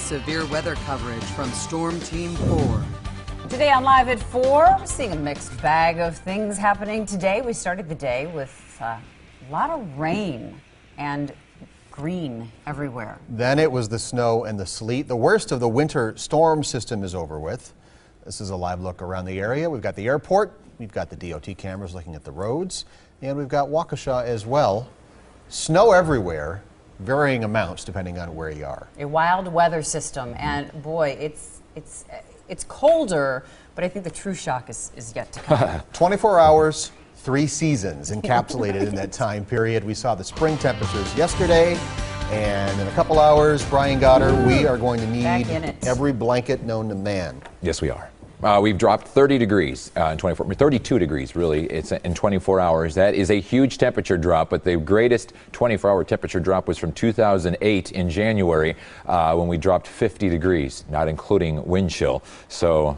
severe weather coverage from Storm Team 4. Today on Live at 4, we're seeing a mixed bag of things happening today. We started the day with a lot of rain and green everywhere. Then it was the snow and the sleet. The worst of the winter storm system is over with. This is a live look around the area. We've got the airport, we've got the DOT cameras looking at the roads, and we've got Waukesha as well. Snow everywhere, varying amounts depending on where you are. A wild weather system, and boy, it's colder, but I think the true shock is yet to come. 24 hours, 3 seasons encapsulated in that time period. We saw the spring temperatures yesterday, and in a couple hours, Brian Goddard, we are going to need every blanket known to man. Yes, we are. We've dropped 30 degrees in 32 degrees really. It's in 24 hours. That is a huge temperature drop, but the greatest 24-hour temperature drop was from 2008 in January when we dropped 50 degrees, not including wind chill. So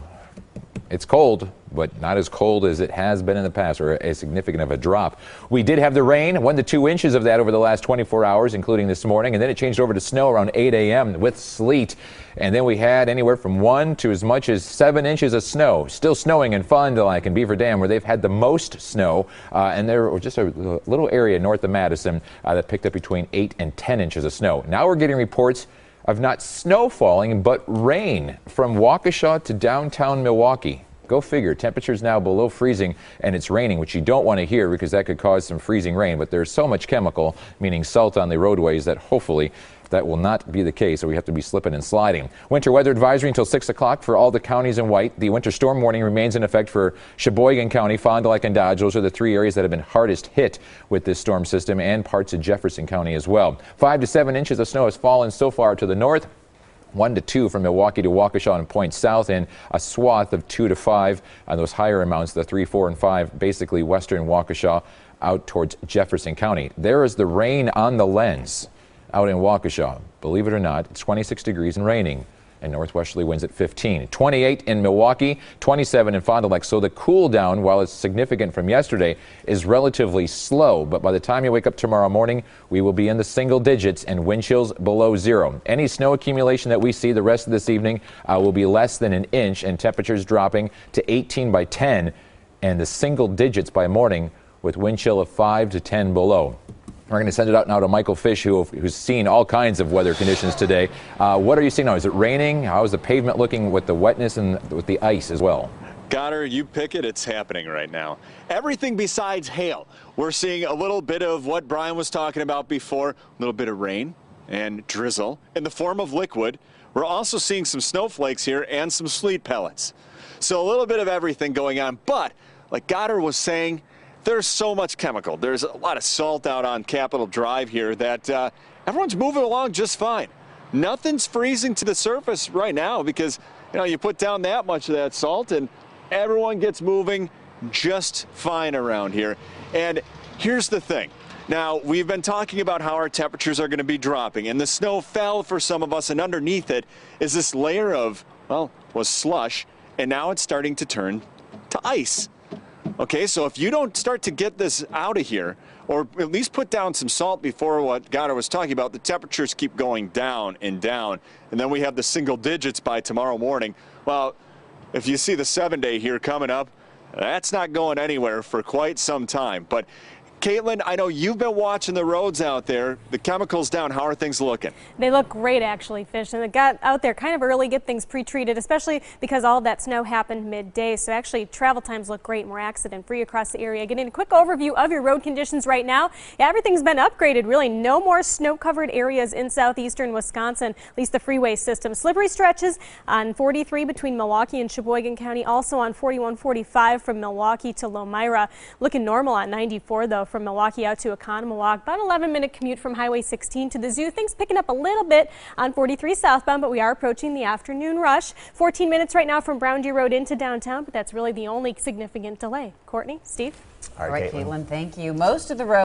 it's cold, but not as cold as it has been in the past, or as significant of a drop. We did have the rain, 1 to 2 inches of that over the last 24 hours, including this morning, and then it changed over to snow around 8 a.m. with sleet. And then we had anywhere from 1 to as much as 7 inches of snow. Still snowing in Fond du Lac and Beaver Dam, where they've had the most snow. And there was just a little area north of Madison that picked up between 8 and 10 inches of snow. Now we're getting reports of not snow falling, but rain from Waukesha to downtown Milwaukee. Go figure. Temperatures now below freezing, and it's raining, which you don't want to hear because that could cause some freezing rain. But there's so much chemical, meaning salt on the roadways, that hopefully that will not be the case, so we have to be slipping and sliding. Winter weather advisory until 6 o'clock for all the counties in white. The winter storm warning remains in effect for Sheboygan County, Fond du Lac, and Dodge. Those are the 3 areas that have been hardest hit with this storm system, and parts of Jefferson County as well. 5 to 7 inches of snow has fallen so far to the north. 1 to 2 from Milwaukee to Waukesha and points south, and a swath of 2 to 5 on those higher amounts, the 3, 4, and 5, basically western Waukesha out towards Jefferson County. There is the rain on the lens out in Waukesha. Believe it or not, it's 26 degrees and raining, and northwesterly winds at 15. 28 in Milwaukee, 27 in Fond du Lac. So the cool down, while it's significant from yesterday, is relatively slow. But by the time you wake up tomorrow morning, we will be in the single digits and wind chills below 0. Any snow accumulation that we see the rest of this evening will be less than an inch, and temperatures dropping to 18 by 10 and the single digits by morning with wind chill of 5 to 10 below. We're going to send it out now to Michael Fish, who's seen all kinds of weather conditions today. What are you seeing now? Is it raining? How is the pavement looking with the wetness and with the ice as well? Goddard, you pick it, it's happening right now. Everything besides hail. We're seeing a little bit of what Brian was talking about before, a little bit of rain and drizzle in the form of liquid. We're also seeing some snowflakes here and some sleet pellets. So a little bit of everything going on, but like Goddard was saying, there's so much chemical. There's a lot of salt out on Capitol Drive here that everyone's moving along just fine. Nothing's freezing to the surface right now because, you put down that much of that salt and everyone gets moving just fine around here. And here's the thing. Now, we've been talking about how our temperatures are going to be dropping, and the snow fell for some of us, and underneath it is this layer of, was slush, and now it's starting to turn to ice. Okay, so if you don't start to get this out of here, or at least put down some salt before what Goddard was talking about, the temperatures keep going down and down, and then we have the single digits by tomorrow morning. Well, if you see the 7-day here coming up, that's not going anywhere for quite some time. But Caitlin, I know you've been watching the roads out there. The chemicals down. How are things looking? They look great, actually, Fish. And they got out there kind of early, get things pre-treated, especially because all of that snow happened midday. So actually, travel times look great and we're accident-free across the area. Getting a quick overview of your road conditions right now. Yeah, everything's been upgraded, really. No more snow-covered areas in southeastern Wisconsin, at least the freeway system. Slippery stretches on 43 between Milwaukee and Sheboygan County. Also on 41-45 from Milwaukee to Lomira. Looking normal on 94, though, from Milwaukee out to Oconomowoc. About an 11-minute commute from Highway 16 to the zoo. Things picking up a little bit on 43 southbound, but we are approaching the afternoon rush. 14 minutes right now from Brown Deer Road into downtown, but that's really the only significant delay. Courtney, Steve? All right, Caitlin, thank you. Most of the road